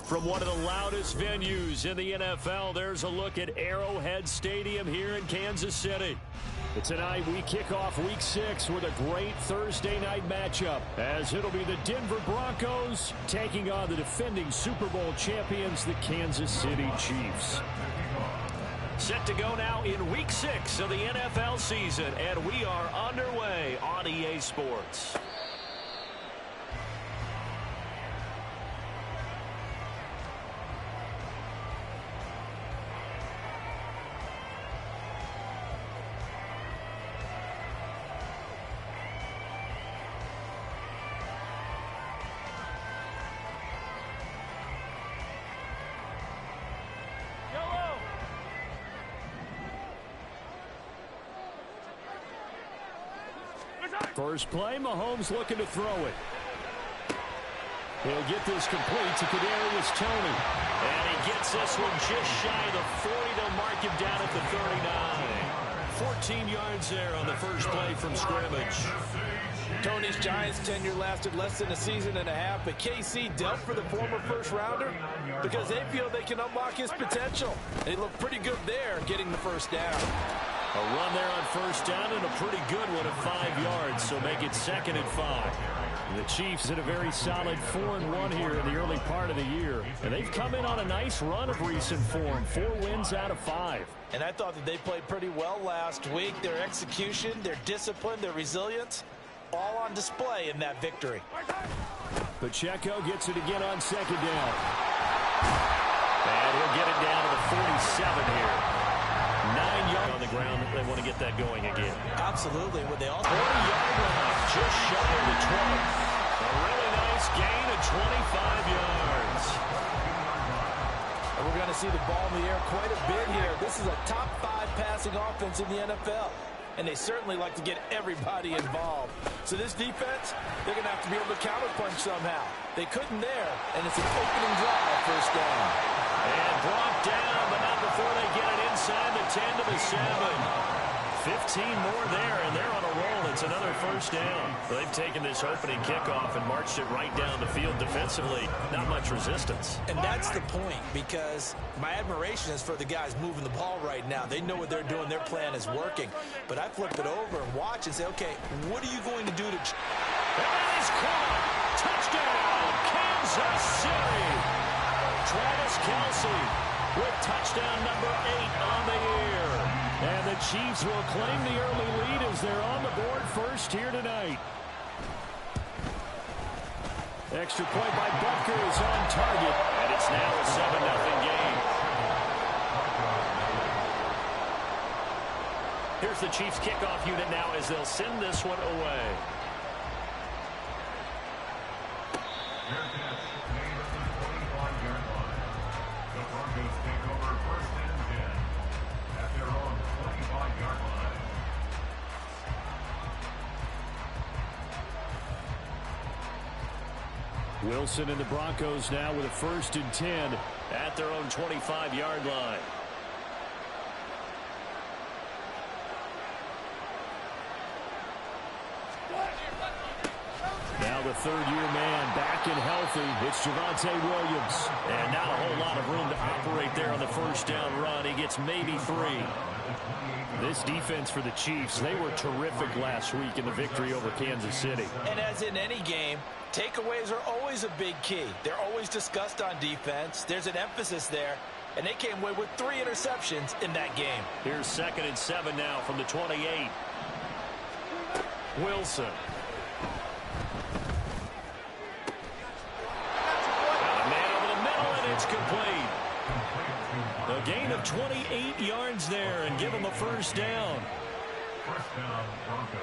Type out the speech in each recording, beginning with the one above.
From one of the loudest venues in the NFL, there's a look at Arrowhead Stadium here in Kansas City. Tonight, we kick off Week 6 with a great Thursday night matchup, as it'll be the Denver Broncos taking on the defending Super Bowl champions, the Kansas City Chiefs. Set to go now in Week 6 of the NFL season, and we are underway on EA Sports. First play, Mahomes looking to throw it. He'll get this complete to Kadarius Toney. And he gets this one just shy of the 40. They'll mark him down at the 39. 14 yards there on the first play from scrimmage. Tony's Giants' tenure lasted less than a season and a half, but KC dealt for the former first-rounder because they feel they can unlock his potential. They look pretty good there getting the first down. A run there on first down and a pretty good one at 5 yards, so make it 2nd and 5. The Chiefs in a very solid 4-1 here in the early part of the year. And they've come in on a nice run of recent form, 4 wins out of 5. And I thought that they played pretty well last week. Their execution, their discipline, their resilience, all on display in that victory. Pacheco gets it again on 2nd down. And he'll get it down to the 47 here. 9 yards on the ground. They want to get that going again. Absolutely. Would they also 40-yard line, just shy of the 20. A really nice gain of 25 yards. And we're going to see the ball in the air quite a bit here. This is a top 5 passing offense in the NFL. And they certainly like to get everybody involved. So this defense, they're going to have to be able to counterpunch somehow. They couldn't there, and it's an opening drive, first down. And brought down, but not before they get it inside the 10 to the 7. 15 more there, and they're on a roll. It's another first down. They've taken this opening kickoff and marched it right down the field defensively. Not much resistance. And that's the point, because my admiration is for the guys moving the ball right now. They know what they're doing. Their plan is working. But I flip it over and watch and say, okay, what are you going to do to... That is caught. Touchdown, Kansas City. Travis Kelce with touchdown number 8 on the year. And the Chiefs will claim the early lead as they're on the board first here tonight. Extra point by Butker is on target, and it's now a 7-0 game. Here's the Chiefs kickoff unit now as they'll send this one away. Wilson and the Broncos now with a 1st and 10 at their own 25-yard line. Now the 3rd-year man back and healthy. It's Javonte Williams. And not a whole lot of room to operate there on the first down run. He gets maybe 3. This defense for the Chiefs, they were terrific last week in the victory over Kansas City. And as in any game, takeaways are always a big key. They're always discussed on defense. There's an emphasis there. And they came away with 3 interceptions in that game. Here's 2nd and 7 now from the 28. Wilson. And a man over the middle, and it's complete. A gain of 28 yards there and give them a first down. First down, Broncos.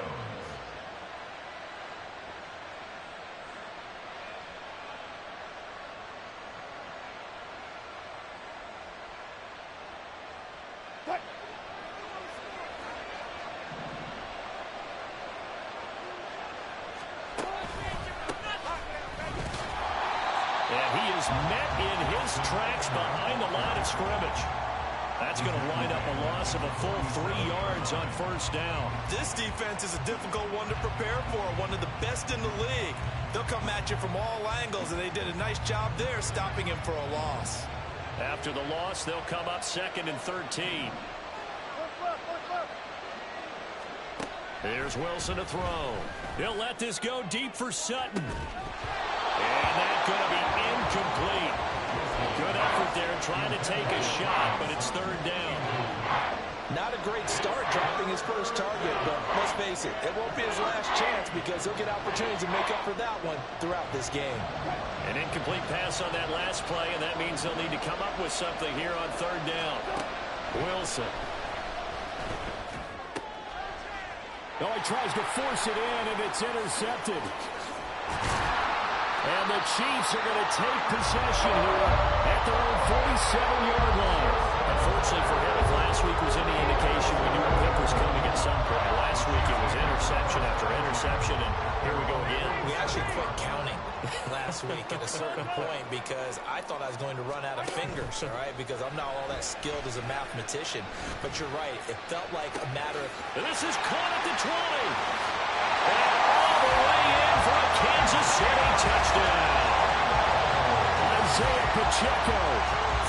And he is met in his tracks behind the line of scrimmage. That's going to wind up a loss of a full 3 yards on first down. This defense is a difficult one to prepare for, one of the best in the league. They'll come at you from all angles, and they did a nice job there stopping him for a loss. After the loss, they'll come up 2nd and 13. Here's Wilson to throw. He'll let this go deep for Sutton. And that's going to be incomplete. Good effort there trying to take a shot, but it's 3rd down. Not a great start dropping his first target, but let's face it, it won't be his last chance because he'll get opportunities to make up for that one throughout this game. An incomplete pass on that last play, and that means they'll need to come up with something here on 3rd down. Wilson. Oh, he tries to force it in, and it's intercepted. And the Chiefs are going to take possession here at their own 47-yard line. Unfortunately for him, if last week was any indication, we knew a pick was coming at some point. Last week it was interception after interception, and here we go again. We actually quit counting last week at a certain point because I thought I was going to run out of fingers, all right, because I'm not all that skilled as a mathematician. But you're right, it felt like a matter of... This is caught at the 20. And all the way in for a Kansas City touchdown. Isaiah Pacheco,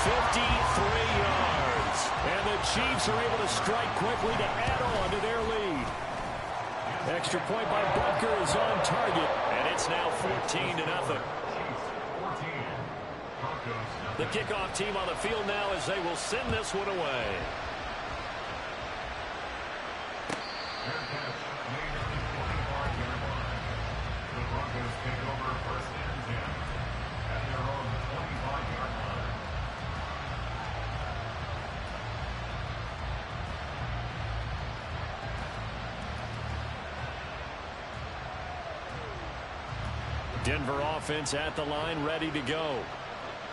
53 yards. and the Chiefs are able to strike quickly to add on to their lead. Extra point by Butker is on target, and it's now 14-0. The kickoff team on the field now as they will send this one away. The Broncos take over 1st and 10 at their own 25-yard line. Denver offense at the line, ready to go.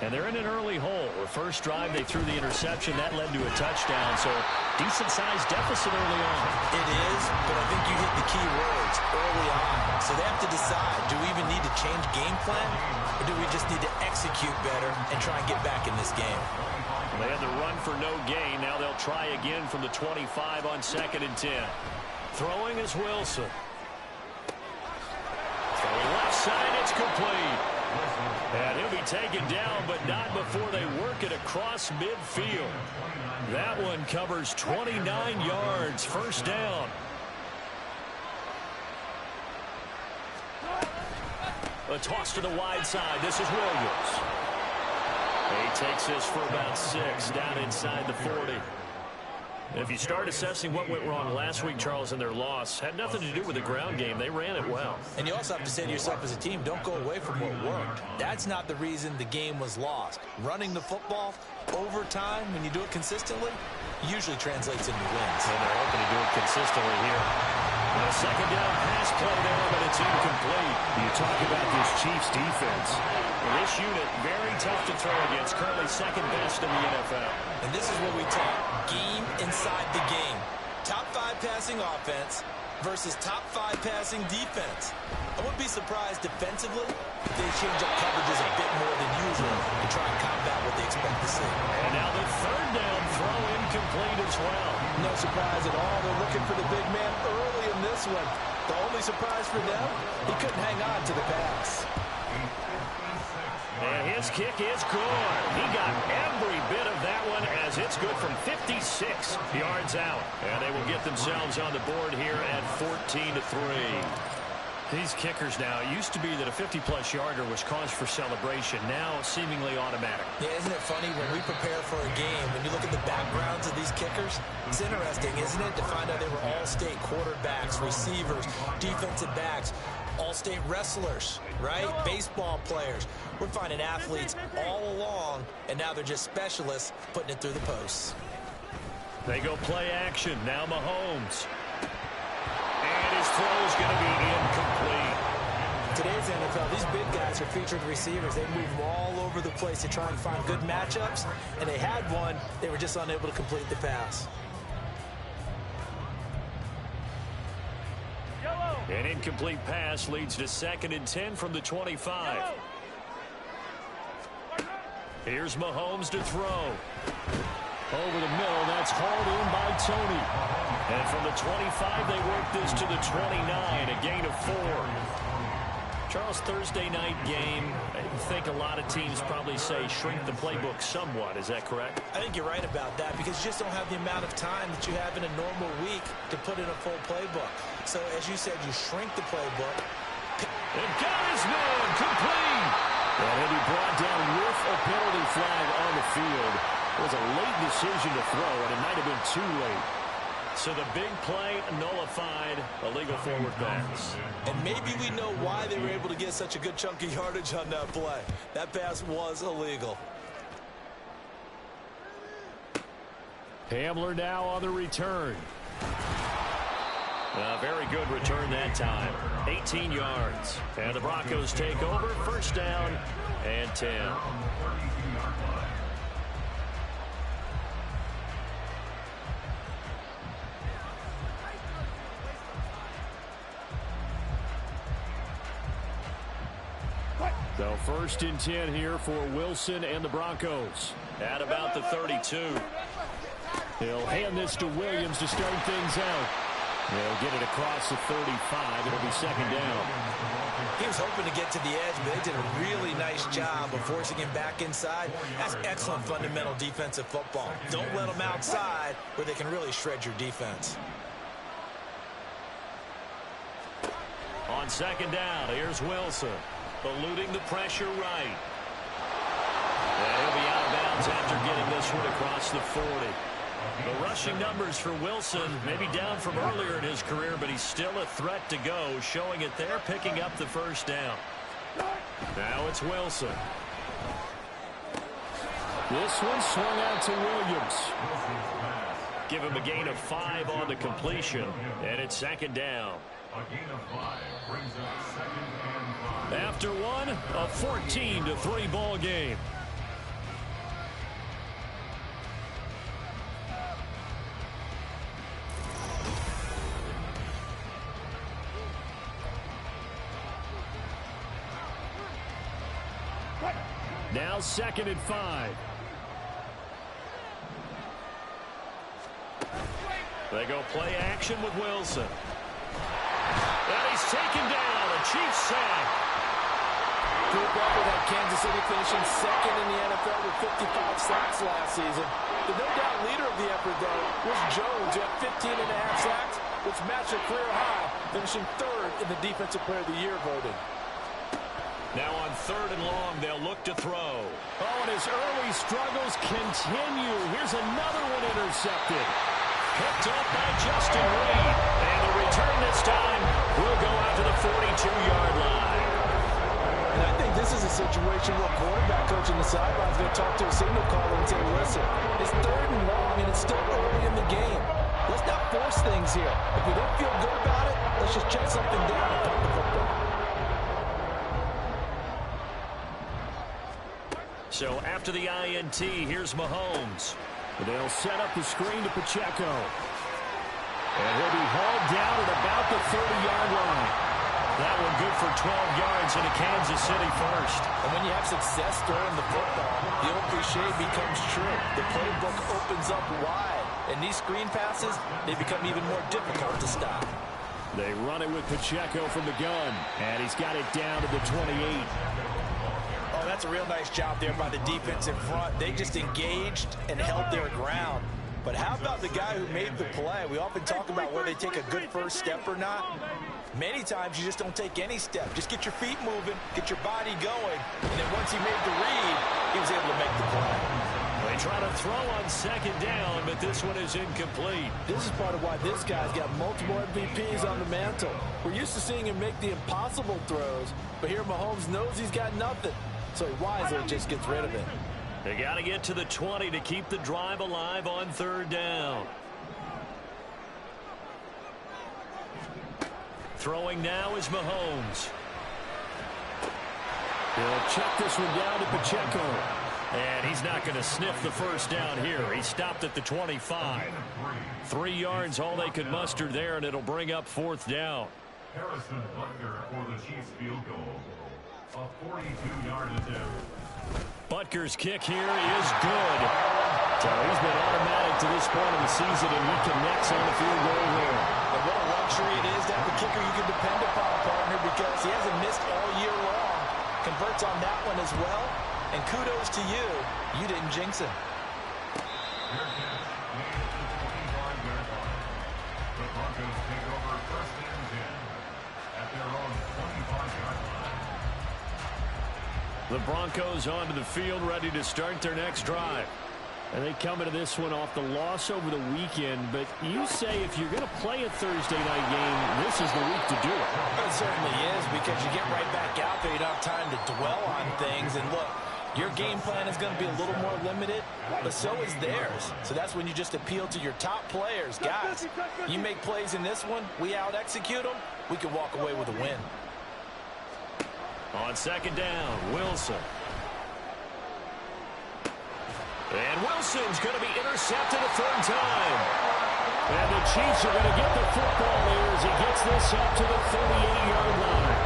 And they're in an early hole. The first drive, they threw the interception. That led to a touchdown, so decent-sized deficit early on. It is, but I think you hit the key words early on. So they have to decide, do we even need to change game plan, or do we just need to execute better and try and get back in this game? They had the run for no gain. Now they'll try again from the 25 on 2nd and 10. Throwing is Wilson. Throwing left side, it's complete. And he'll be taken down, but not before they work it across midfield. That one covers 29 yards. First down. A toss to the wide side. This is Williams. He takes this for about 6 down inside the 40. If you start assessing what went wrong last week, Charles, in their loss, had nothing to do with the ground game. They ran it well. And you also have to say to yourself as a team, don't go away from what worked. That's not the reason the game was lost. Running the football over time, when you do it consistently, usually translates into wins. And they're hoping to do it consistently here. And a 2nd down pass play there, but it's incomplete. You talk about this Chiefs defense. This unit, very tough to throw against, currently 2nd best in the NFL. And this is what we talk, game inside the game. Top 5 passing offense versus top 5 passing defense. I wouldn't be surprised defensively if they change up coverages a bit more than usual to try and combat what they expect to see. And now the 3rd down throw incomplete as well. No surprise at all. They're looking for the big man early in this one. The only surprise for them, he couldn't hang on to the pass. And his kick is good. He got every bit of that one as it's good from 56 yards out. And they will get themselves on the board here at 14-3. These kickers now, it used to be that a 50-plus yarder was cause for celebration. Now seemingly automatic. Yeah, isn't it funny when we prepare for a game, when you look at the backgrounds of these kickers, it's interesting, isn't it, to find out they were all-state quarterbacks, receivers, defensive backs, all-state wrestlers, right? Baseball players. We're finding athletes all along, and now they're just specialists putting it through the posts. They go play action. Now Mahomes. And his throw is going to be incomplete. Today's NFL, these big guys are featured receivers. They move all over the place to try and find good matchups, and they had one. They were just unable to complete the pass. An incomplete pass leads to 2nd and 10 from the 25. Here's Mahomes to throw. Over the middle, that's hauled in by Tony. And from the 25, they work this to the 29, a gain of 4. Charles, Thursday night game, I think a lot of teams probably say shrink the playbook somewhat. Is that correct? I think you're right about that because you just don't have the amount of time that you have in a normal week to put in a full playbook. So, as you said, you shrink the playbook. And got his man complete. And he'll be brought down with a penalty flag on the field. It was a late decision to throw, and it might have been too late. So the big play nullified, illegal forward pass. And maybe we know why they were able to get such a good chunk of yardage on that play. That pass was illegal. Hamler now on the return. A very good return that time. 18 yards. And the Broncos take over. First down and 10. So first and 10 here for Wilson and the Broncos. At about the 32. He'll hand this to Williams to start things out. They'll get it across the 35. It'll be second down. He was hoping to get to the edge, but they did a really nice job of forcing him back inside. That's excellent fundamental defensive football. Don't let them outside where they can really shred your defense. On second down, here's Wilson. Eluding the pressure right. And he'll be out of bounds after getting this one across the 40. The rushing numbers for Wilson maybe down from earlier in his career, but he's still a threat to go, showing it there, picking up the first down. Now it's Wilson. This one swung out to Williams. Give him a gain of 5 on the completion, and it's second down. A gain of 5 brings up second and 5. After one, a 14-3 ball game. Now second and 5. They go play action with Wilson. And he's taken down. A Chiefs sack. Group record had Kansas City finishing second in the NFL with 55 sacks last season. The no-doubt leader of the effort, though, was Jones, who had 15 and a half sacks, which matched a career high, finishing third in the Defensive Player of the Year voting. Now on third and long, they'll look to throw. Oh, and his early struggles continue. Here's another one intercepted. Picked up by Justin Reed. And the return this time will go out to the 42-yard line. And I think this is a situation where quarterback coach on the sideline is going to talk to a signal caller and say, listen, it's third and long and it's still early in the game. Let's not force things here. If we don't feel good about it, let's just check something down and punt the football. So after the INT, here's Mahomes. They'll set up the screen to Pacheco. And he'll be hauled down at about the 30-yard line. That one good for 12 yards into Kansas City first. And when you have success throwing the football, the old cliche becomes true. The playbook opens up wide. And these screen passes, they become even more difficult to stop. They run it with Pacheco from the gun. And he's got it down to the 28. Oh, that's a real nice job there by the defense in front. They just engaged and held their ground. But how about the guy who made the play? We often talk about whether they take a good first step or not. Many times you just don't take any step. Just get your feet moving, get your body going. And then once he made the read, he was able to make the play. They try to throw on second down, but this one is incomplete. This is part of why this guy's got multiple MVPs on the mantle. We're used to seeing him make the impossible throws, but here Mahomes knows he's got nothing. So he wisely just gets rid of it. They got to get to the 20 to keep the drive alive on third down. Throwing now is Mahomes. He'll check this one down to Pacheco. And he's not going to sniff the first down here. He stopped at the 25. 3 yards, all they could muster there, and it'll bring up fourth down. Harrison Butker for the Chiefs field goal. A 42-yard attempt. Butker's kick here is good. So he's been automatic to this point in the season, and he connects on the field goal here. And what a luxury it is to have a kicker you can depend upon, partner, because he hasn't missed all year long. Converts on that one as well. And kudos to you. You didn't jinx him. The Broncos take over first and 10 at their own 25-yard line. The Broncos onto the field, ready to start their next drive. And they come into this one off the loss over the weekend. But you say if you're going to play a Thursday night game, this is the week to do it. It certainly is, because you get right back out there. You don't have time to dwell on things. And look, your game plan is going to be a little more limited, but so is theirs. So that's when you just appeal to your top players. Guys, you make plays in this one, we out-execute them, we can walk away with a win. On second down, Wilson. And Wilson's going to be intercepted a third time. And the Chiefs are going to get the football here as he gets this up to the 38-yard line.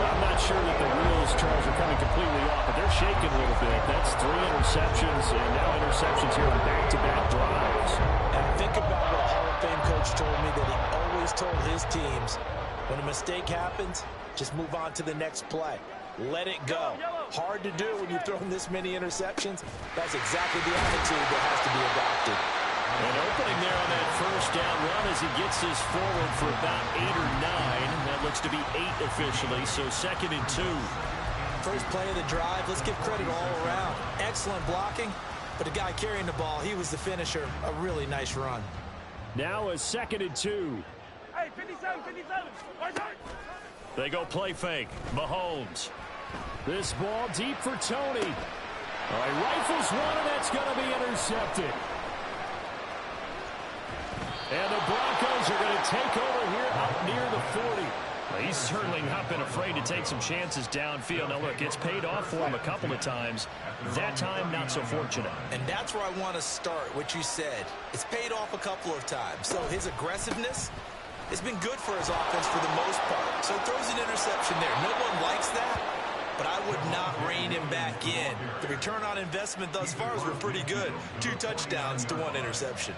I'm not sure that the wheels, Charles, are coming completely off, but they're shaking a little bit. That's 3 interceptions, and now interceptions here on back-to-back drives. And think about what a Hall of Fame coach told me, that he always told his teams, when a mistake happens, just move on to the next play. Let it go. Hard to do when you've thrown this many interceptions. That's exactly the attitude that has to be adopted. And opening there on that first down run as he gets this forward for about 8 or 9. That looks to be 8 officially, so second and 2. First play of the drive, let's give credit all around. Excellent blocking, but the guy carrying the ball, he was the finisher. A really nice run. Now a second and 2. Hey, 57, 57. They go play fake. Mahomes. This ball deep for Tony. All right, rifles one, and that's going to be intercepted. And the Broncos are going to take over here out near the 40. Well, he's certainly not been afraid to take some chances downfield. Now, look, it's paid off for him a couple of times. That time, not so fortunate. And that's where I want to start, what you said. It's paid off a couple of times. So his aggressiveness has been good for his offense for the most part. So he throws an interception there. No one likes that, but I would not rein him back in. The return on investment thus far has been pretty good. 2 touchdowns to 1 interception.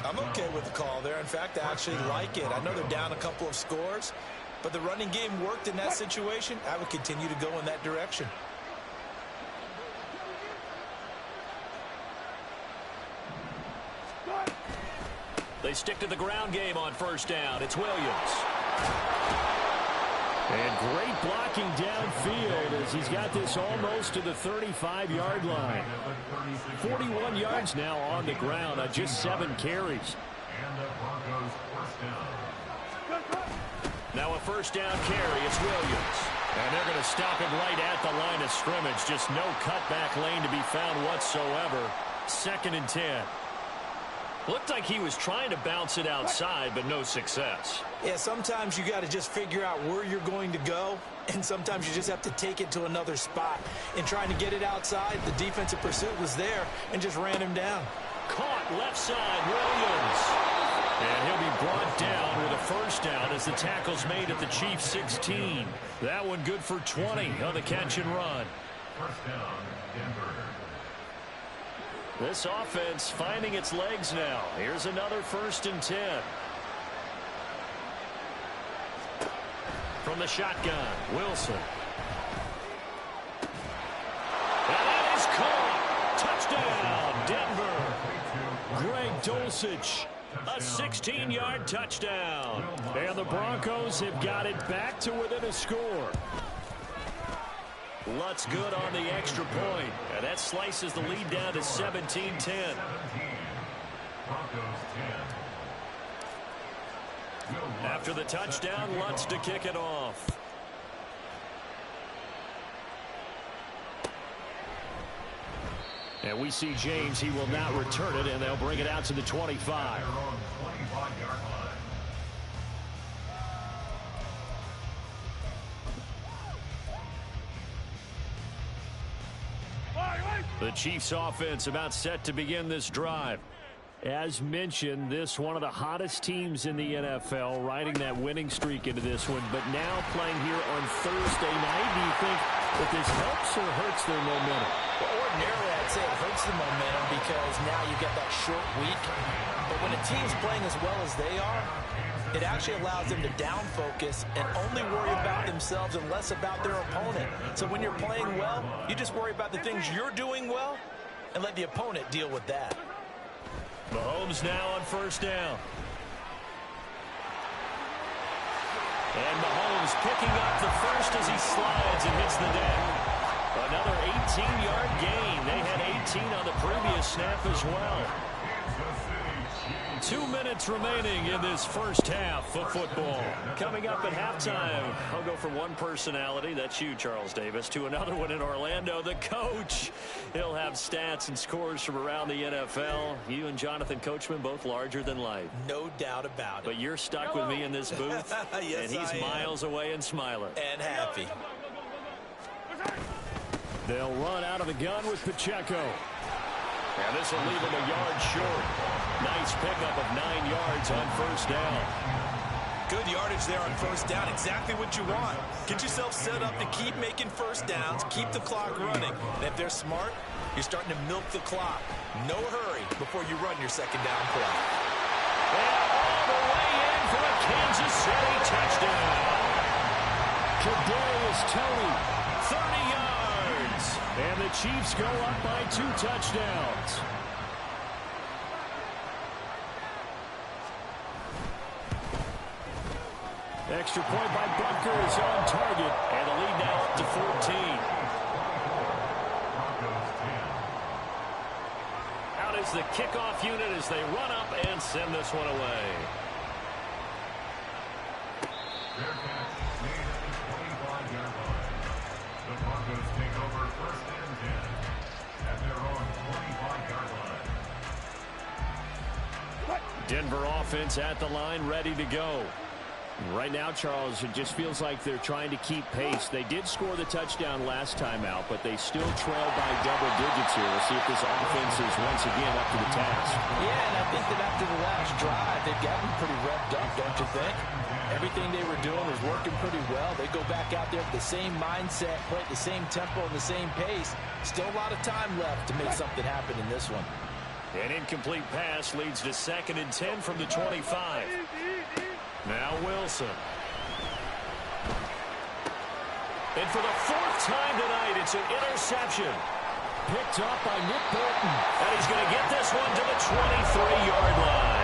I'm okay with the call there. In fact, I actually like it. I know they're down a couple of scores, but the running game worked in that situation. I would continue to go in that direction. They stick to the ground game on first down. It's Williams. And great blocking downfield as he's got this almost to the 35-yard line. 41 yards now on the ground on just 7 carries. And the Broncos first down. Now a first down carry. It's Williams. And they're going to stop him right at the line of scrimmage. Just no cutback lane to be found whatsoever. Second and 10. Looked like he was trying to bounce it outside, but no success. Yeah, sometimes you got to just figure out where you're going to go, and sometimes you just have to take it to another spot. In trying to get it outside, the defensive pursuit was there and just ran him down. Caught left side, Williams. And he'll be brought down with a first down as the tackle's made at the Chiefs' 16. That one good for 20 on the catch and run. First down, Denver. This offense finding its legs now. Here's another first and 10. From the shotgun, Wilson. And that is caught. Touchdown, Denver. Greg Dulcich. A 16-yard touchdown. And the Broncos have got it back to within a score. Lutz good on the extra point. And that slices the lead down to 17-10. After the touchdown, Lutz to kick it off. And we see James. He will not return it, and they'll bring it out to the 25. The Chiefs offense about set to begin this drive. As mentioned, this one of the hottest teams in the NFL, riding that winning streak into this one, but now playing here on Thursday night. Do you think that this helps or hurts their momentum? Well, ordinarily, I'd say it hurts the momentum because now you get that short week. But when a team's playing as well as they are, it actually allows them to down focus and only worry about themselves and less about their opponent. So when you're playing well, you just worry about the things you're doing well and let the opponent deal with that. Mahomes now on first down. And Mahomes picking up the first as he slides and hits the deck. Another 18-yard gain. They had 18 on the previous snap as well. 2 minutes remaining in this first half of football. Coming up at halftime, I'll go from one personality, that's you, Charles Davis, to another one in Orlando, the coach. He'll have stats and scores from around the NFL. You and Jonathan Coachman both larger than life. No doubt about it. But you're stuck with me in this booth, yes, and he's miles away and smiling. And happy. They'll run out of the gun with Pacheco. And this will leave him a yard short. Nice pickup of 9 yards on first down. Good yardage there on first down. Exactly what you want. Get yourself set up to keep making first downs, keep the clock running. And if they're smart, you're starting to milk the clock. No hurry before you run your second down play. And all the way in for a Kansas City touchdown. Kadarius Toney, 30 yards. And the Chiefs go up by 2 touchdowns. Extra point by Butker is on target. And the lead now up to 14. Out is the kickoff unit as they run up and send this one away. Fair catch made at the 25-yard line. The Broncos take over first and 10 at their own 25-yard line. Denver offense at the line, ready to go. Right now, Charles, it just feels like they're trying to keep pace. They did score the touchdown last time out, but they still trail by double digits here. We'll see if this offense is once again up to the task. Yeah, and I think that after the last drive, they've gotten pretty revved up, don't you think? Everything they were doing was working pretty well. They go back out there with the same mindset, play at the same tempo and the same pace. Still a lot of time left to make something happen in this one. An incomplete pass leads to 2nd and 10 from the 25. Now Wilson. And for the 4th time tonight, it's an interception. Picked up by Nick Bolton. And he's going to get this one to the 23-yard line.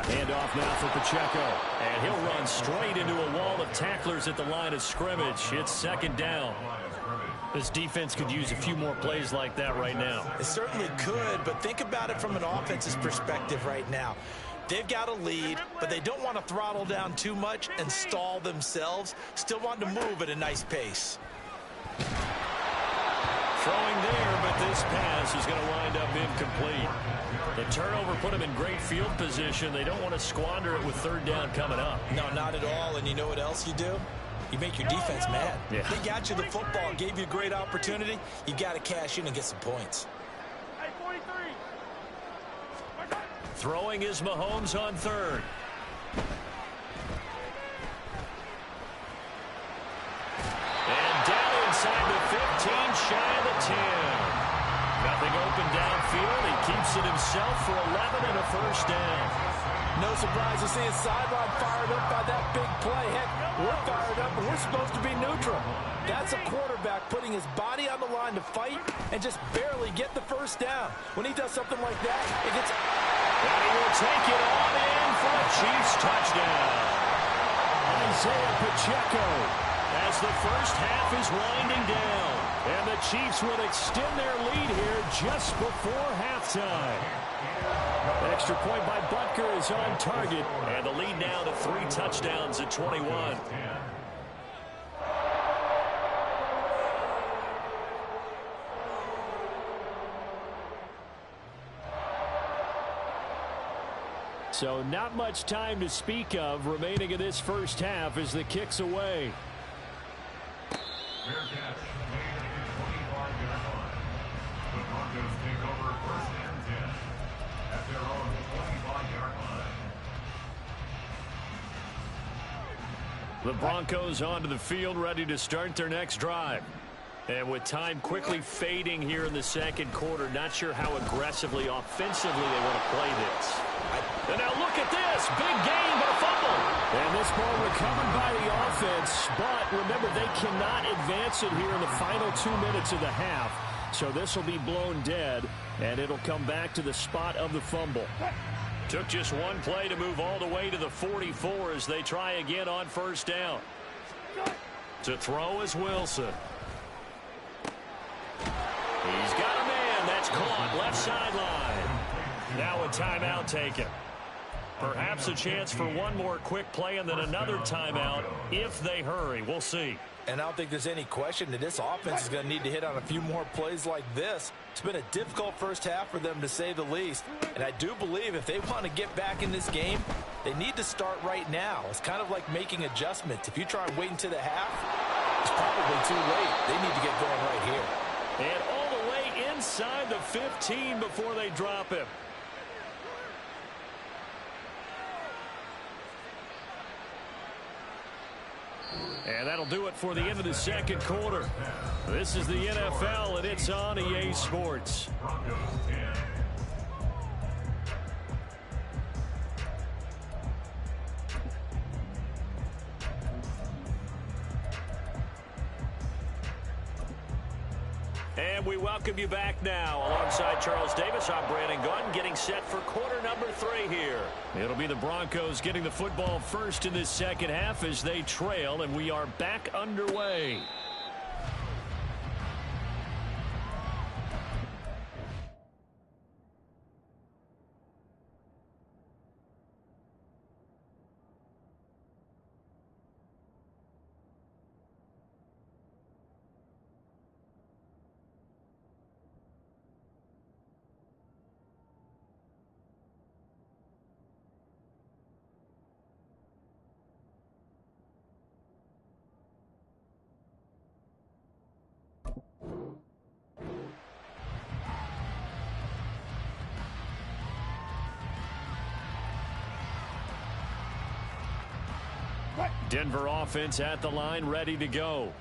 Handoff now for Pacheco. And he'll run straight into a wall of tacklers at the line of scrimmage. It's 2nd down. This defense could use a few more plays like that right now. It certainly could, but think about it from an offense's perspective right now. They've got a lead, but they don't want to throttle down too much and stall themselves. Still want to move at a nice pace. Throwing there, but this pass is going to wind up incomplete. The turnover put them in great field position. They don't want to squander it with 3rd down coming up. No, not at all. And you know what else you do? You make your defense mad. Yeah. They got you the football, gave you a great opportunity. You got to cash in and get some points. Hey, 43. Throwing is Mahomes on 3rd. And down inside the 15, shy of the 10. Nothing open downfield. He keeps it himself for 11 and a 1st down. No surprise to see his sideline fired up by that big play. Heck, we're fired up, and we're supposed to be neutral. That's a quarterback putting his body on the line to fight and just barely get the 1st down. When he does something like that, it gets... And he will take it on in for a Chiefs touchdown. Isaiah Pacheco as the first half is winding down. And the Chiefs will extend their lead here just before halftime. Extra point by Butker is on target. And the lead now to 3 touchdowns at 21. So not much time to speak of remaining in this first half as the kick's away. Fair catch made at the 25-yard line. The Broncos take over first and 10 at their own 25-yard line. The Broncos onto the field, ready to start their next drive. And with time quickly fading here in the second quarter, not sure how aggressively, offensively they want to play this. And now look at this. Big gain, but a fumble. And this ball recovered by the offense. But remember, they cannot advance it here in the final 2 minutes of the half. So this will be blown dead, and it'll come back to the spot of the fumble. Took just one play to move all the way to the 44 as they try again on first down. To throw is Wilson. He's got a man. That's caught left sideline. Now a timeout taken. Perhaps a chance for one more quick play and then another timeout if they hurry. We'll see. And I don't think there's any question that this offense is going to need to hit on a few more plays like this. It's been a difficult first half for them, to say the least. And I do believe if they want to get back in this game, they need to start right now. It's kind of like making adjustments. If you try and wait until the half, it's probably too late. They need to get going right here. And all the way inside the 15 before they drop him. And that'll do it for the end of the second quarter. This is the NFL, and it's on EA Sports. Broncos 10. And we welcome you back now. Alongside Charles Davis, I'm Brandon Gunn, getting set for quarter number 3 here. It'll be the Broncos getting the football first in this second half as they trail, and we are back underway. Denver offense at the line, ready to go.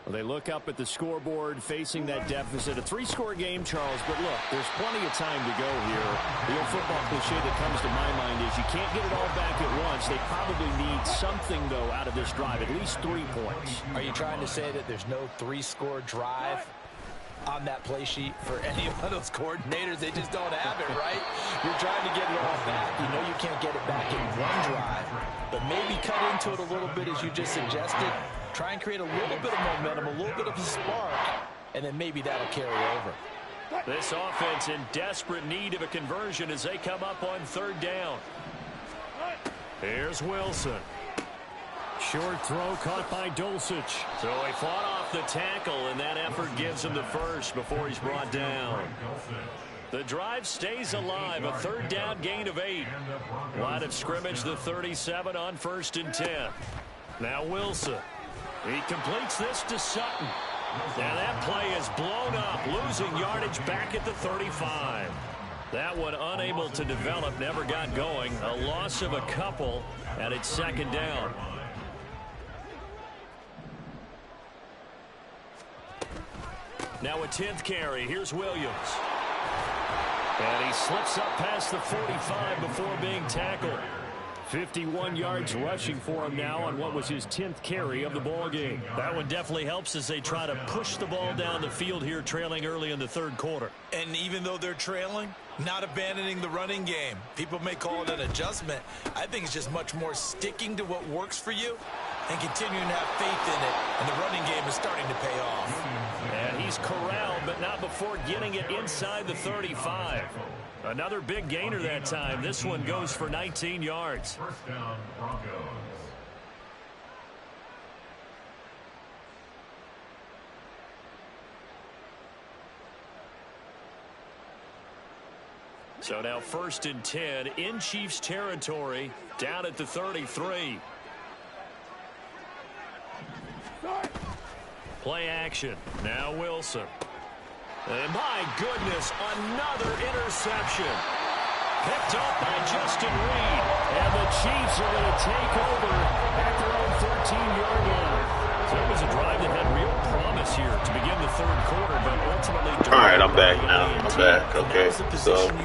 Well, they look up at the scoreboard, facing that deficit. A 3-score game, Charles, but look, there's plenty of time to go here. The old football cliche that comes to my mind is you can't get it all back at once. They probably need something, though, out of this drive, at least 3 points. Are you trying to say that there's no 3-score drive on that play sheet for any of those coordinators? They just don't have it, right? You're trying to get it all back. You know you can't get it back in one drive, but maybe cut into it a little bit as you just suggested. Try and create a little bit of momentum, a little bit of a spark, and then maybe that'll carry over. This offense in desperate need of a conversion as they come up on third down. Here's Wilson. Short throw caught by Dulcich. So he fought off the tackle, and that effort gives him the first before he's brought down. The drive stays alive. A third down gain of 8. Line of scrimmage, the 37 on 1st and 10. Now Wilson. He completes this to Sutton. And that play is blown up, losing yardage back at the 35. That one unable to develop, never got going. A loss of a couple, and it's second down. Now a 10th carry. Here's Williams. And he slips up past the 45 before being tackled. 51 yards rushing for him now on what was his 10th carry of the ball game. That one definitely helps as they try to push the ball down the field here, trailing early in the third quarter. And even though they're trailing, not abandoning the running game. People may call it an adjustment. I think it's just much more sticking to what works for you and continuing to have faith in it. And the running game is starting to pay off. And he's corralled, but not before getting it inside the 35. Another big gainer that time. This one goes for 19 yards. First down, Broncos. So now 1st and 10 in Chiefs territory, down at the 33. Play action. Now Wilson. And my goodness, another interception. Picked up by Justin Reed. And the Chiefs are going to take over at their own 13-yard line. So it was a drive that had real promise here to begin the 3rd quarter, but ultimately... All right, I'm back now. I'm back. Okay, so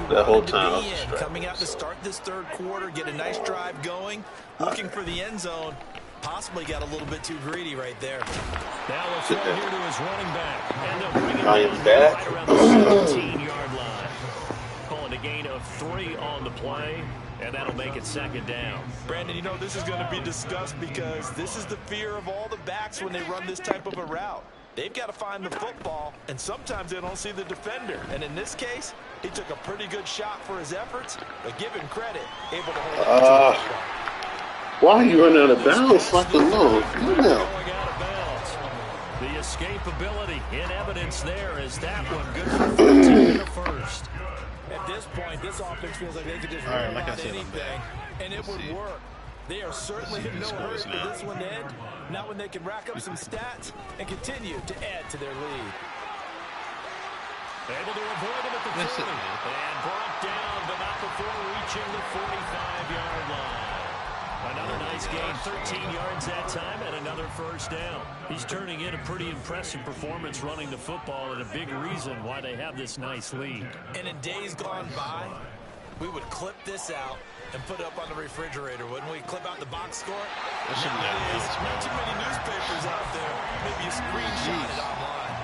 that whole time I was distracted. Coming out to start this 3rd quarter, get a nice drive going, looking for the end zone. Possibly got a little bit too greedy right there. Now we'll throw here to his running back. And they'll bring it I am back. right around the 17-yard line. Calling a gain of 3 on the play, and that'll make it 2nd down. Brandon, you know this is going to be discussed because this is the fear of all the backs when they run this type of a route. They've got to find the football, and sometimes they don't see the defender. And in this case, he took a pretty good shot for his efforts, but given credit, able to hold on to the football. Why are you running out of bounds like the low? The escapability in evidence there is that one good for 14 in the 1st. At this point, this offense feels like they could just run about anything, and it would work. They are certainly in no hurry for this one to end. Not when they can rack up some stats and continue to add to their lead. Able to avoid him at the 40. And brought down, but not before reaching the 45-yard line. Another nice gain, 13 yards that time, and another 1st down. He's turning in a pretty impressive performance running the football, and a big reason why they have this nice lead. And in days gone by, we would clip this out and put it up on the refrigerator, wouldn't we? Clip out the box score. Nowadays, not too many newspapers out there. Maybe you screenshot it online.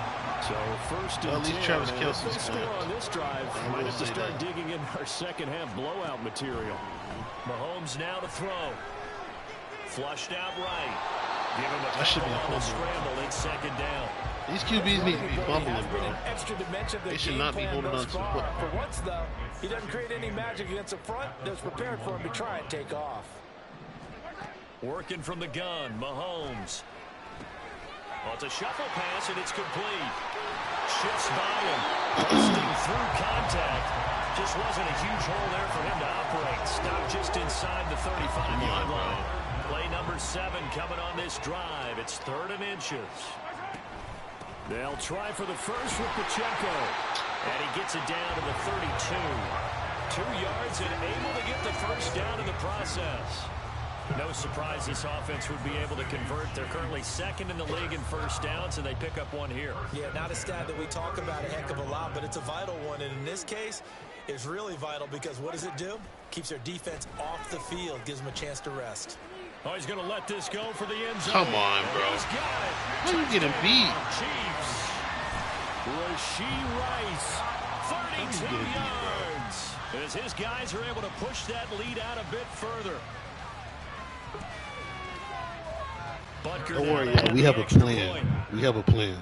So 1st and 10. Travis Kelce's score on this drive. Might have to start digging in our 2nd half blowout material. Mahomes now to throw. Flushed out right. Give him a couple on the scramble. It's 2nd down. These QBs need to be fumbling, bro. They should not be holding on to the football. For once, though, he doesn't create any magic against the front that's prepared for him to try and take off. Working from the gun, Mahomes. Well, it's a shuffle pass, and it's complete. Shifts by him. Busting through contact. Just wasn't a huge hole there for him to operate. Stopped just inside the 35-yard line. Play number 7 coming on this drive. It's 3rd and inches. They'll try for the first with Pacheco. And he gets it down to the 32. 2 yards and able to get the 1st down in the process. No surprise this offense would be able to convert. They're currently 2nd in the league in 1st downs, and they pick up 1 here. Yeah, not a stat that we talk about a heck of a lot, but it's a vital one. And in this case, it's really vital because what does it do? Keeps their defense off the field, gives them a chance to rest. Oh, he's going to let this go for the end zone. Come on, bro. How are you getting beat? Chiefs. Rashee Rice, 32 yards. As his guys are able to push that lead out a bit further. Don't worry, yeah, we have a plan. We have a plan.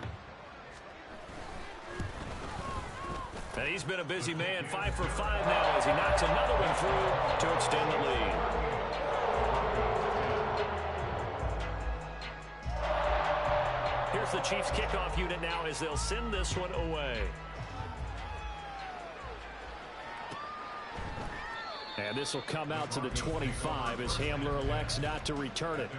And he's been a busy man, 5 for 5 now as he knocks another one through to extend the lead. Here's the Chiefs kickoff unit now as they'll send this one away. And this will come out to the 25 as Hamler elects not to return it.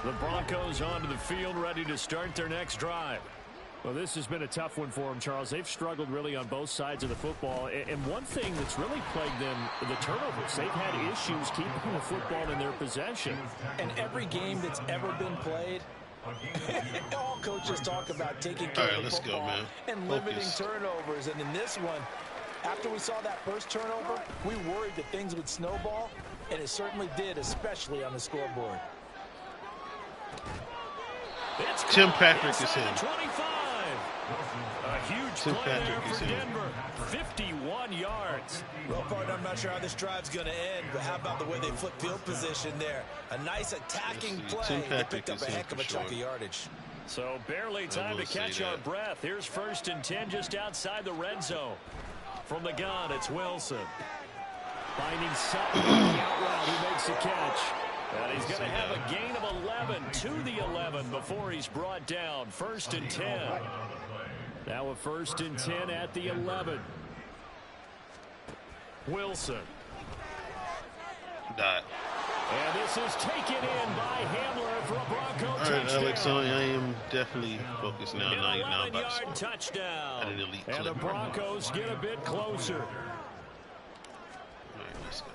The Broncos onto the field, ready to start their next drive. Well, this has been a tough one for them, Charles. They've struggled really on both sides of the football. And one thing that's really plagued them, the turnovers. They've had issues keeping the football in their possession. And every game that's ever been played, all coaches talk about taking care of the football and limiting turnovers. And in this one, after we saw that first turnover, we worried that things would snowball, and it certainly did, especially on the scoreboard. Tim Patrick is him. 25. A huge Tim play there Patrick is for him. Denver. 51 yards. Well, partner, I'm not sure how this drive's going to end, but how about the way they flip field position there? A nice attacking play. They picked up a heck of a chunk of yardage. So barely time to catch our breath. Here's 1st and 10 just outside the red zone. From the gun, it's Wilson. Finding Sutton on the out route. He makes the catch. And he's going to have a gain of 11 to the 11 before he's brought down. 1st and 10. Now a 1st and 10 at the 11. Wilson. And this is taken in by Hamler for a Bronco touchdown. All right, Alex, I am definitely focused now. Now I'm about to touchdown. at an elite and clip. The Broncos get a bit closer. All right, let's go.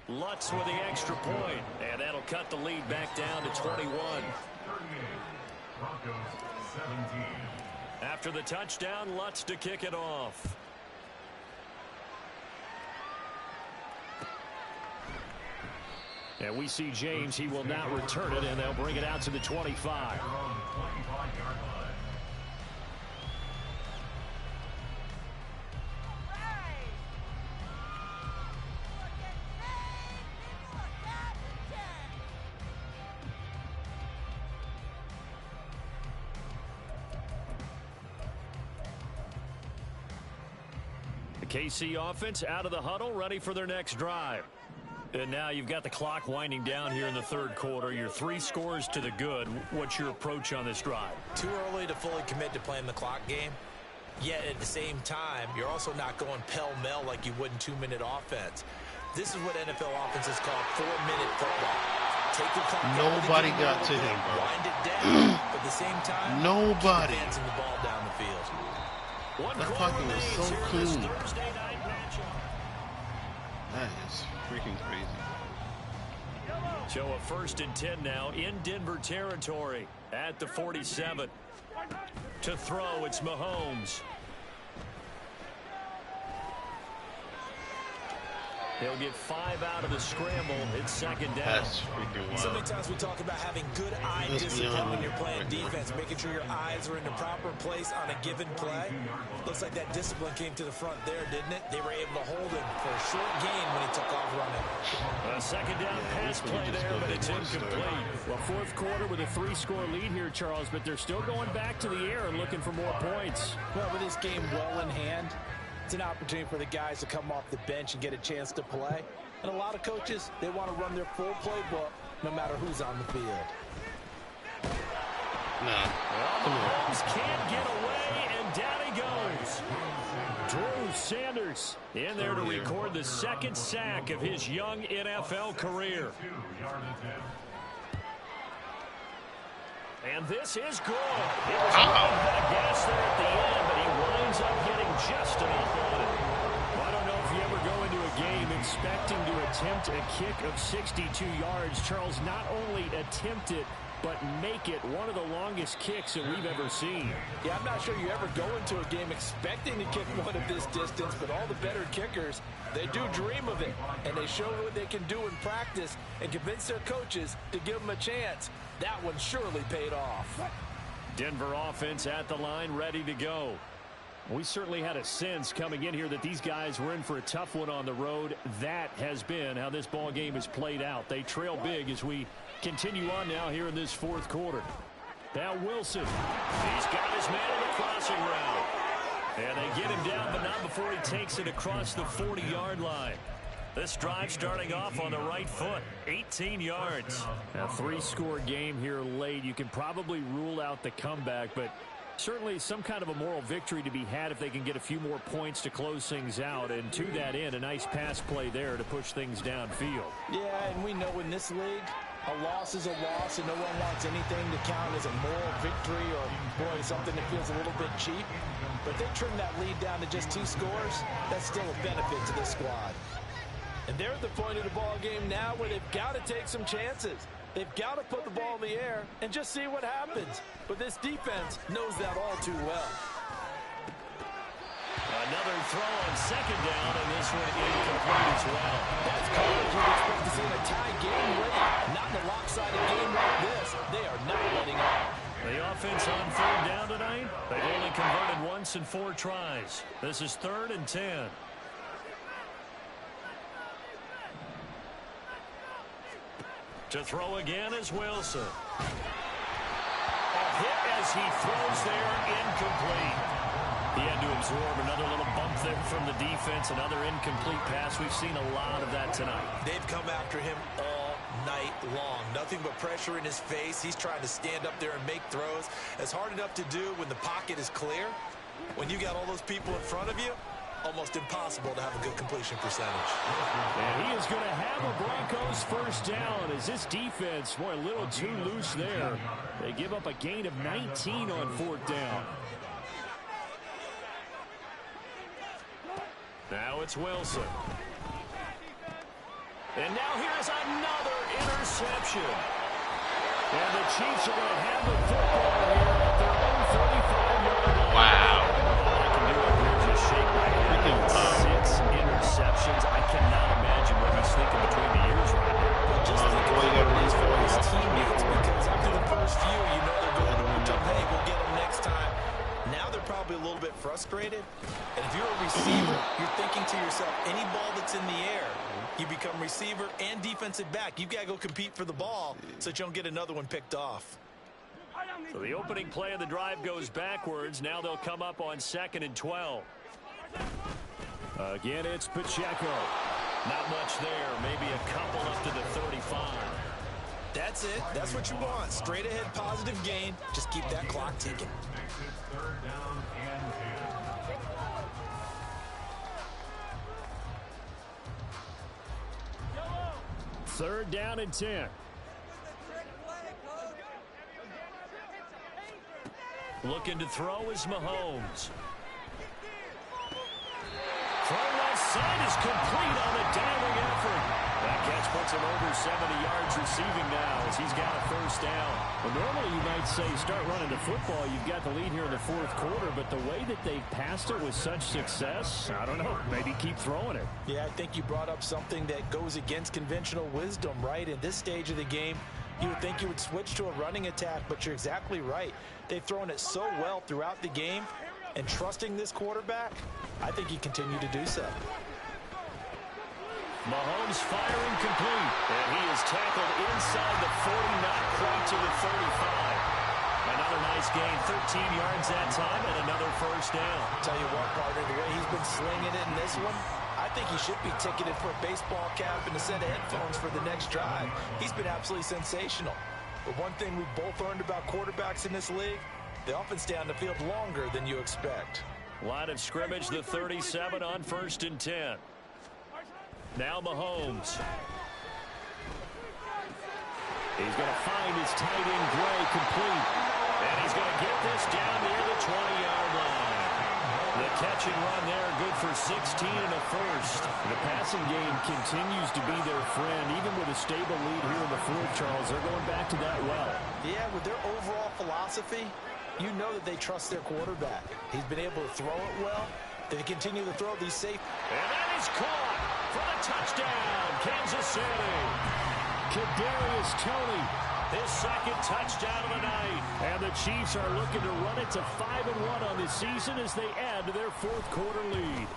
Lutz with the extra point, and that'll cut the lead back down to 21. 38. Broncos 17. After the touchdown, Lutz to kick it off. And we see James. He will not return it, and they'll bring it out to the 25. The KC offense out of the huddle, ready for their next drive. And now you've got the clock winding down here in the 3rd quarter. You're 3 scores to the good. What's your approach on this drive? Too early to fully commit to playing the clock game. Yet at the same time, you're also not going pell-mell like you would in 2-minute offense. This is what NFL offenses call 4-minute football. Take the clock. Nobody got to him, bro. Wind it down. But at the same time, nobody. advancing the ball down the field. That pocket was so clean. That is freaking crazy. So a 1st and 10 now in Denver territory at the 47. To throw, it's Mahomes. He'll get 5 out of the scramble. It's 2nd down. That's freaking wild. So many times we talk about having good eye discipline when you're playing defense, making sure your eyes are in the proper place on a given play. Looks like that discipline came to the front there, didn't it? They were able to hold him for a short gain when he took off running. A 2nd down pass play there, but it's incomplete. Well, 4th quarter with a 3-score lead here, Charles, but they're still going back to the air and looking for more points. Well, with this game well in hand, it's an opportunity for the guys to come off the bench and get a chance to play. And a lot of coaches, they want to run their full playbook no matter who's on the field. Nah, come on. Can't get away, and down he goes. Drew Sanders in there to record the 2nd sack of his young NFL career. And this is good. It was a little bit of gas there at the end, but he winds up getting just enough on it. Well, I don't know if you ever go into a game expecting to attempt a kick of 62 yards. Charles, not only attempt it, but make it one of the longest kicks that we've ever seen. Yeah, I'm not sure you ever go into a game expecting to kick one of this distance, but all the better kickers, they do dream of it, and they show what they can do in practice and convince their coaches to give them a chance. That one surely paid off. Denver offense at the line, ready to go. We certainly had a sense coming in here that these guys were in for a tough one on the road. That has been how this ball game has played out. They trail big as we continue on now here in this 4th quarter. Now Wilson. He's got his man in the crossing route. And they get him down, but not before he takes it across the 40-yard line. This drive starting off on the right foot, 18 yards. A 3-score game here late. You can probably rule out the comeback, but certainly some kind of a moral victory to be had if they can get a few more points to close things out. And to that end, a nice pass play there to push things downfield. Yeah, and we know in this league, a loss is a loss, and no one wants anything to count as a moral victory or, boy, something that feels a little bit cheap. But they trim that lead down to just 2 scores. That's still a benefit to this squad. And they're at the point of the ball game now where they've got to take some chances. They've got to put the ball in the air and just see what happens. But this defense knows that all too well. Another throw on 2nd down, and this one incomplete as well. That's college. You'd expect to see in a tie game late. Not in a lopsided game like this. They are not letting up. The offense on 3rd down tonight. They've only converted once in 4 tries. This is 3rd and 10. To throw again is Wilson. A hit as he throws there, incomplete. He He had to absorb another little bump there from the defense, another incomplete pass. We've seen a lot of that tonight. They've come after him all night long. Nothing but pressure in his face. He's trying to stand up there and make throws. It's hard enough to do when the pocket is clear. When you got all those people in front of you, almost impossible to have a good completion percentage. And he is going to have a Broncos first down as this defense, boy, a little too loose there. They give up a gain of 19 on fourth down. Now it's Wilson. And now here's another interception. And the Chiefs are going to have the football here at their own 35-yard line. Wow. All I can do up here is just shake my head. 6 interceptions. I cannot imagine what he's thinking between the ears right now. Just think about these for his teammates, because after the first few, you know they're going to hey, we'll get them next time. Now they're probably a little bit frustrated. And if you're a receiver, you're thinking to yourself, any ball that's in the air, you become receiver and defensive back. You've got to go compete for the ball so that you don't get another one picked off. So the opening play of the drive goes backwards. Now they'll come up on 2nd and 12. Again, it's Pacheco. Not much there. Maybe a couple up to the 35. That's it. That's what you want. Straight ahead positive gain. Just keep that clock ticking. Third down and 10. 3rd down and 10. Looking to throw is Mahomes. Throw left side is complete on the diving effort. That catch puts him over 70 yards receiving now as he's got a first down. Well, normally you might say start running the football. You've got the lead here in the 4th quarter, but the way that they passed it with such success, I don't know, maybe keep throwing it. Yeah, I think you brought up something that goes against conventional wisdom, right? In this stage of the game, you would think you would switch to a running attack, but you're exactly right. They've thrown it so well throughout the game, and trusting this quarterback, I think you continue to do so. Mahomes firing complete, and he is tackled inside the 40, not quite to the 35. Another nice gain, 13 yards that time, and another first down. Tell you what, partner, the way he's been slinging it in this one, I think he should be ticketed for a baseball cap and a set of headphones for the next drive. He's been absolutely sensational. But one thing we've both learned about quarterbacks in this league, they often stay on the field longer than you expect. Line of scrimmage, the 37 on 1st and 10. Now Mahomes. He's going to find his tight end Gray complete. And he's going to get this down near the 20-yard line. The catch and run there, good for 16 and a first. The passing game continues to be their friend. Even with a stable lead here in the 4th, Charles, they're going back to that well. Yeah, with their overall philosophy, you know that they trust their quarterback. He's been able to throw it well. They continue to throw these safe. And that is caught for the touchdown, Kansas City. Kadarius Toney, his 2nd touchdown of the night. And the Chiefs are looking to run it to 5-1 on the season as they add to their 4th quarter lead.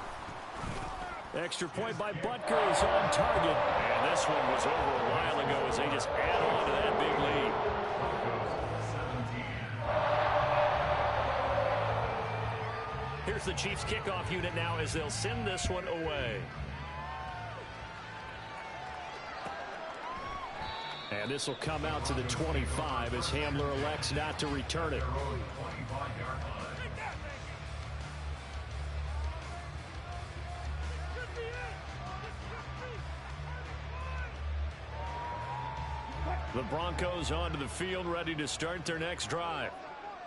Extra point by Butker is on target. And this one was over a while ago as they just add on to that big lead. Here's the Chiefs kickoff unit now as they'll send this one away. And this will come out to the 25 as Hamler elects not to return it. The Broncos onto the field, ready to start their next drive.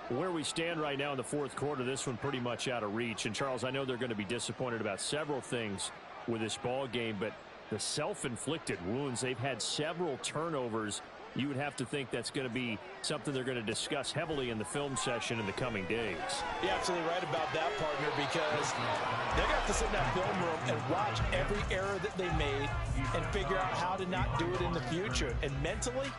Where we stand right now in the 4th quarter, this one pretty much out of reach. And, Charles, I know they're going to be disappointed about several things with this ball game, but the self-inflicted wounds, they've had several turnovers. You would have to think that's going to be something they're going to discuss heavily in the film session in the coming days. You're absolutely right about that, partner, because they're going to have to sit in that film room and watch every error that they made and figure out how to not do it in the future. And mentally,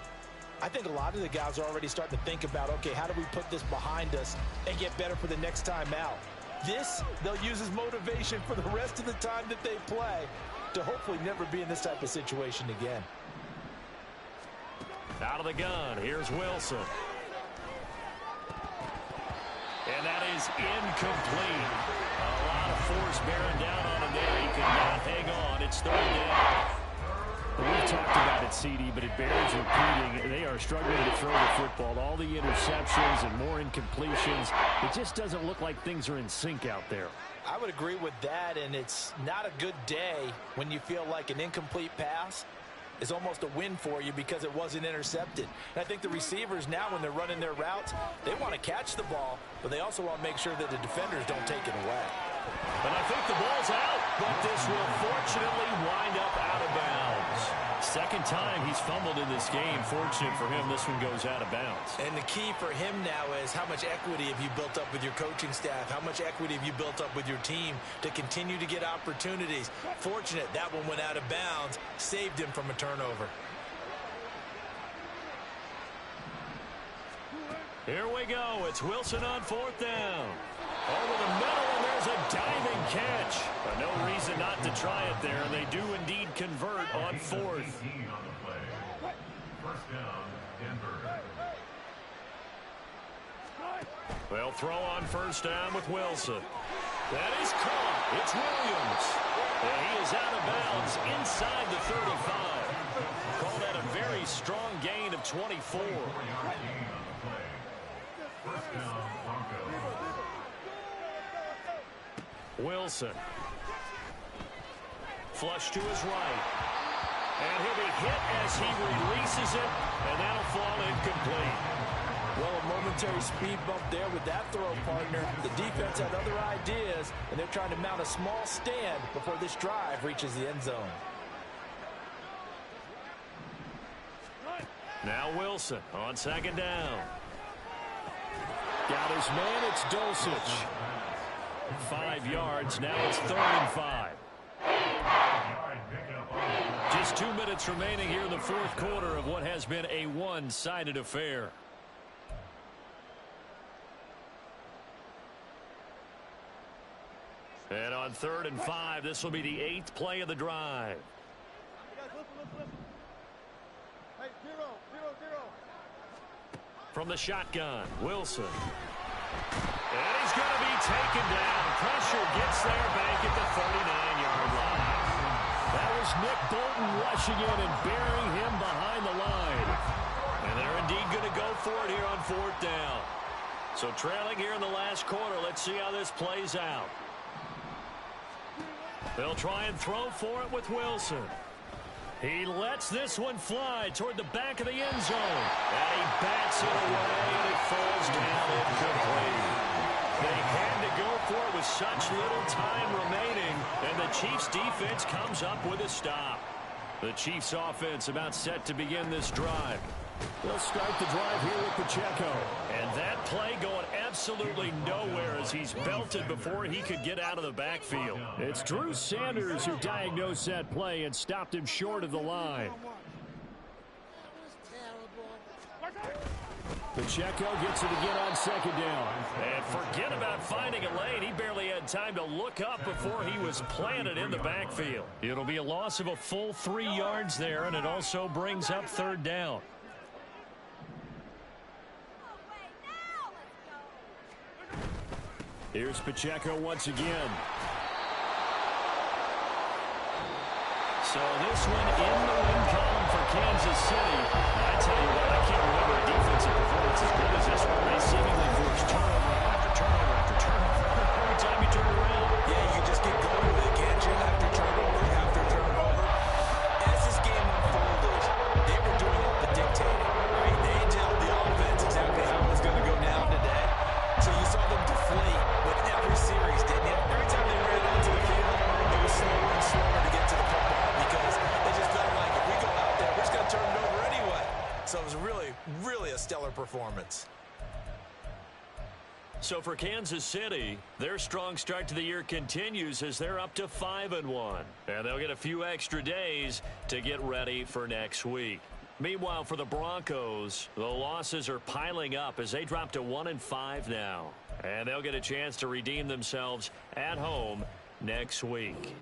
I think a lot of the guys are already starting to think about, okay, how do we put this behind us and get better for the next time out? This, they'll use as motivation for the rest of the time that they play to hopefully never be in this type of situation again. Out of the gun, here's Wilson. And that is is incomplete. A lot of force bearing down on him there. He could not hang on. It's third down. We've talked about it, CD, but it bears repeating. They are struggling to throw the football. All the interceptions and more incompletions. It just doesn't look like things are in sync out there. I would agree with that, and it's not a good day when you feel like an incomplete pass is almost a win for you because it wasn't intercepted. And I think the receivers now, when they're running their routes, they want to catch the ball, but they also want to make sure that the defenders don't take it away. And I think the ball's out, but this will fortunately wind up out of bounds. Second time he's fumbled in this game. Fortunate for him, this one goes out of bounds. And the key for him now is how much equity have you built up with your coaching staff? How much equity have you built up with your team to continue to get opportunities? Fortunate that one went out of bounds, saved him from a turnover. Here we go. It's Wilson on fourth down. Over the middle, and there's a diving catch. But no reason not to try it there, and they do indeed convert on fourth. First down, Denver. They'll throw on first down with Wilson. That is caught. It's Williams. And he is out of bounds inside the 35. Call that a very strong gain of 24. First down, Broncos. Wilson. Flush to his right. And he'll be hit as he releases it, and that'll fall incomplete. Well, a momentary speed bump there with that throw, partner. The defense had other ideas, and they're trying to mount a small stand before this drive reaches the end zone. Now Wilson on second down. Got his man, it's Dulcich. 5 yards, now it's 3rd and 5. Just 2 minutes remaining here in the fourth quarter of what has been a one-sided affair. And on 3rd and 5, this will be the 8th play of the drive. From the shotgun, Wilson. And he's going to be taken down. Pressure gets there back at the 39-yard line. That was Nick Bolton rushing in and burying him behind the line. And they're indeed going to go for it here on fourth down. So trailing here in the last quarter, let's see how this plays out. They'll try and throw for it with Wilson. He lets this one fly toward the back of the end zone. And he bats it away, and it falls down incomplete. They had to go for it with such little time remaining, and the Chiefs' defense comes up with a stop. The Chiefs' offense about set to begin this drive. They'll start the drive here with Pacheco. And that play going absolutely nowhere as he's belted before he could get out of the backfield. It's Drew Sanders who diagnosed that play and stopped him short of the line. Pacheco gets it again on second down. And forget about finding a lane. He barely had time to look up before he was planted in the backfield. It'll be a loss of a full 3 yards there, and it also brings up third down. Here's Pacheco once again. So this one in the win column for Kansas City. I tell you what, I can't remember a defensive performance as good as this one. They seemingly forced turnover after turnover after turnover. Every time you turn around. Yeah, you can just get going with it, can't you? After turnover, after turnover. As this game unfolded, they were doing all the dictating, right? They told the offense exactly how it was going to go down today. So you saw them deflate with every series, didn't you? Every time they ran onto the field, it was slower and slower to get to the football because they just felt like if we go out there, we're just going to turn it over anyway. So it was really, really a stellar performance. So for Kansas City, their strong start to the year continues as they're up to 5-1. And they'll get a few extra days to get ready for next week. Meanwhile, for the Broncos, the losses are piling up as they drop to 1-5 now. And they'll get a chance to redeem themselves at home next week.